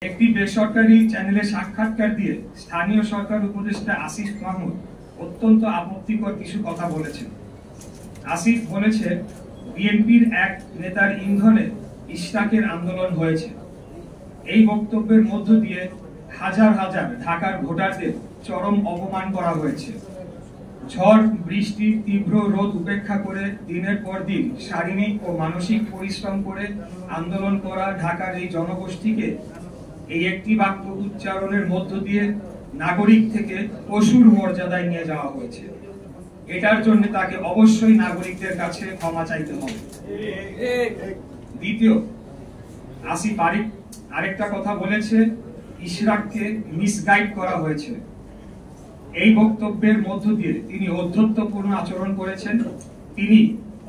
একটি বেসরকারি চ্যানেলে সাক্ষাৎকার দিয়ে স্থানীয় সরকার উপদেষ্টা আসিফ মাহমুদ অত্যন্ত আপত্তিকর কিছু কথা বলেছেন। আসিফ বলেছে, বিএনপির এক নেতার ইন্ধনে ইশরাকের আন্দোলন হয়েছে। এই বক্তব্যের মধ্য দিয়ে হাজার হাজার ঢাকার ভোটারদের চরম অপমান করা হয়েছে। ঝড় বৃষ্টি তীব্র রোদ উপেক্ষা করে দিনের পর দিন শারীরিক ও মানসিক পরিশ্রম করে আন্দোলন করা ঢাকার এই জনগোষ্ঠীকে এই একটি বাক্য উচ্চারণের মধ্য দিয়ে নাগরিক থেকে পশুর মর্যাদায় নিয়ে যাওয়া হয়েছে। এটার জন্য তাকে অবশ্যই নাগরিকদের কাছে ক্ষমা চাইতে হবে। দ্বিতীয়, আসিফ আরেকটা কথা বলেছে, ইশরাককে মিসগাইড করা হয়েছে। এই বক্তব্যের মধ্য দিয়ে তিনি ঔদ্ধত্যপূর্ণ আচরণ করেছেন। তিনি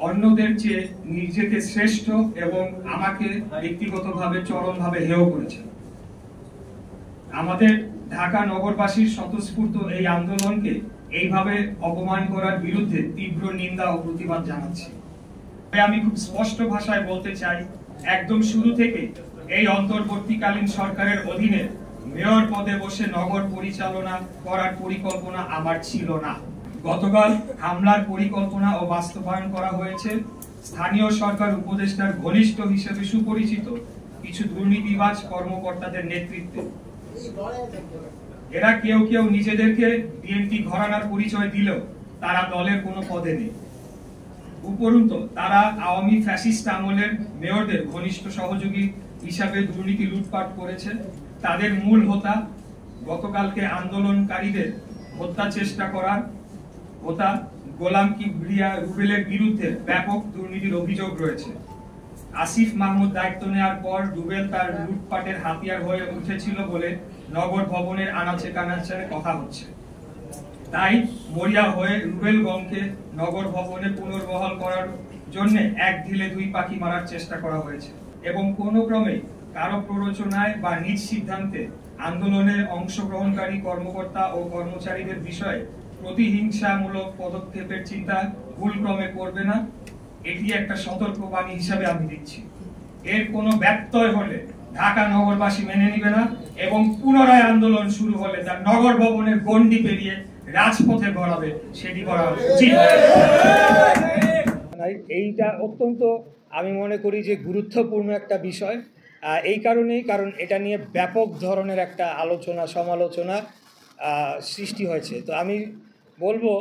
অন্যদের চেয়ে নিজেকে শ্রেষ্ঠ এবং আমাকে ব্যক্তিগতভাবে চরমভাবে হেয় করেছেন। আমাদের ঢাকা নগরবাসীর স্বতঃস্ফূর্ত এই আন্দোলনকে এইভাবে অপমান করার বিরুদ্ধে তীব্র নিন্দা ও প্রতিবাদ জানাচ্ছি। আমি খুব স্পষ্ট ভাষায় বলতে চাই, একদম শুরু থেকে এই অন্তর্বর্তীকালীন সরকারের অধীনে মেয়র পদে বসে নগর পরিচালনা করার পরিকল্পনা আমার ছিল না। গতকাল হামলার পরিকল্পনা ও বাস্তবায়ন করা হয়েছে স্থানীয় সরকার উপদেষ্টার ঘনিষ্ঠ হিসেবে সুপরিচিত কিছু দুর্নীতিবাজ কর্মকর্তাদের নেতৃত্বে। এরা কেউ কেউ নিজেদেরকে বিএনপি ঘরানার পরিচয় দিলেও তারা দলের কোনো পদে নেই। উপরন্তু তারা আওয়ামী ফ্যাসিস্ট আমলের মেয়রদের ঘনিষ্ঠ সহযোগী হিসাবে দুর্নীতি লুটপাট করেছে। তাদের মূল হোতা গতকালকে আন্দোলনকারীদের হত্যা চেষ্টা করার হোতা গোলাম কিবরিয়া রুবেলের বিরুদ্ধে ব্যাপক দুর্নীতির অভিযোগ রয়েছে। আসিফ মাহমুদ দায়িত্ব নেওয়ার পর রুবেল তার লুটপাটের হাতিয়ার হয়ে উঠেছিল বলে নগর ভবনের আনাচে কানাচে কথা হচ্ছে। তাই মরিয়া হয়ে রুবেলগঞ্জকে নগর ভবনে পুনর্বহাল করার জন্য এক ঢিলে দুই পাখি মারার চেষ্টা করা হয়েছে এবং কোনো ক্রমে কারো প্ররোচনায় বা নিজ সিদ্ধান্তে আন্দোলনে অংশগ্রহণকারী কর্মকর্তা ও কর্মচারীদের বিষয়ে প্রতিহিংসামূলক পদক্ষেপের চিন্তা ভুলক্রমে করবে না। এটি একটা সতর্কবাণী হিসাবে আমি দিচ্ছি। এর কোনো ব্যত্যয় হলে ঢাকা নগরবাসী মেনে নিবে না এবং পুনরায় আন্দোলন শুরু হলে তার নগর ভবনের গণ্ডি পেরিয়ে রাজপথে গড়াবে, সেটি করা উচিত। এইটা অত্যন্ত আমি মনে করি যে গুরুত্বপূর্ণ একটা বিষয়। এই কারণ এটা নিয়ে ব্যাপক ধরনের একটা আলোচনা সমালোচনা সৃষ্টি হয়েছে। তো আমি বলবো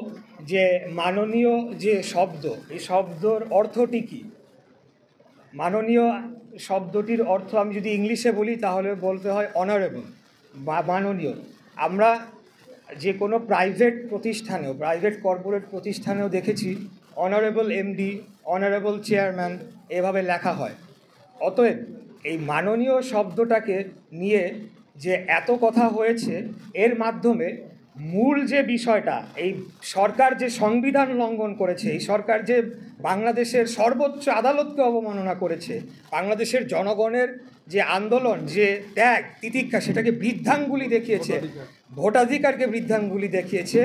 যে মাননীয় যে শব্দ, এই শব্দর অর্থটি কি? মাননীয় শব্দটির অর্থ আমি যদি ইংলিশে বলি তাহলে বলতে হয় অনারেবল বা মাননীয়। আমরা যে কোনো প্রাইভেট প্রতিষ্ঠানেও, প্রাইভেট কর্পোরেট প্রতিষ্ঠানেও দেখেছি অনারেবল এমডি, অনারেবল চেয়ারম্যান এভাবে লেখা হয়। অতএব এই মাননীয় শব্দটাকে নিয়ে যে এত কথা হয়েছে, এর মাধ্যমে মূল যে বিষয়টা, এই সরকার যে সংবিধান লঙ্ঘন করেছে, এই সরকার যে বাংলাদেশের সর্বোচ্চ আদালতকে অবমাননা করেছে, বাংলাদেশের জনগণের যে আন্দোলন, যে ত্যাগ তিতিক্ষা, সেটাকে বৃদ্ধাঙ্গুলি দেখিয়েছে, ভোটাধিকারকে বৃদ্ধাঙ্গুলি দেখিয়েছে,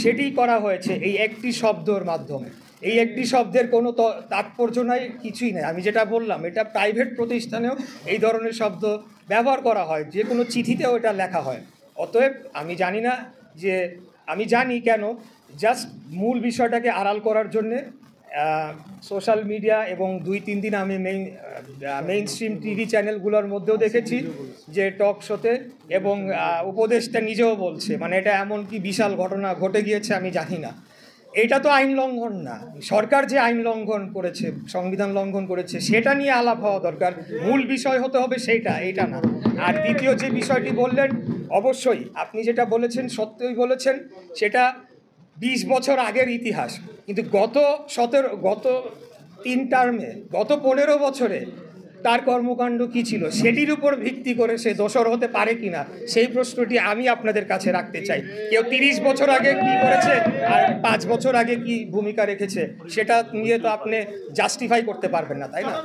সেটি করা হয়েছে এই একটি শব্দর মাধ্যমে। এই একটি শব্দের কোনো তাৎপর্য নাই, কিছুই নেই। আমি যেটা বললাম, এটা প্রাইভেট প্রতিষ্ঠানেও এই ধরনের শব্দ ব্যবহার করা হয়, যে কোনো চিঠিতেও এটা লেখা হয়। অতএব আমি জানি না যে, আমি জানি কেন, জাস্ট মূল বিষয়টাকে আড়াল করার জন্যে সোশ্যাল মিডিয়া এবং 2-3 দিন আমি মেইন স্ট্রিম টিভি চ্যানেলগুলোর মধ্যেও দেখেছি যে টক শোতে, এবং উপদেষ্টা নিজেও বলছে, মানে এটা এমন কি বিশাল ঘটনা ঘটে গিয়েছে আমি জানি না। এটা তো আইন লঙ্ঘন না। সরকার যে আইন লঙ্ঘন করেছে, সংবিধান লঙ্ঘন করেছে, সেটা নিয়ে আলাপ হওয়া দরকার। মূল বিষয় হতে হবে সেইটা, এইটা না। আর দ্বিতীয় যে বিষয়টি বললেন, অবশ্যই আপনি যেটা বলেছেন সত্যই বলেছেন, সেটা 20 বছর আগের ইতিহাস। কিন্তু গত 3 টার্মে, গত 15 বছরে তার কর্মকাণ্ড কি ছিল, সেটির উপর ভিত্তি করে সে দোষর হতে পারে কিনা, সেই প্রশ্নটি আমি আপনাদের কাছে রাখতে চাই। কেউ 30 বছর আগে কি করেছে আর 5 বছর আগে কি ভূমিকা রেখেছে, সেটা নিয়ে তো আপনি জাস্টিফাই করতে পারবেন না, তাই না?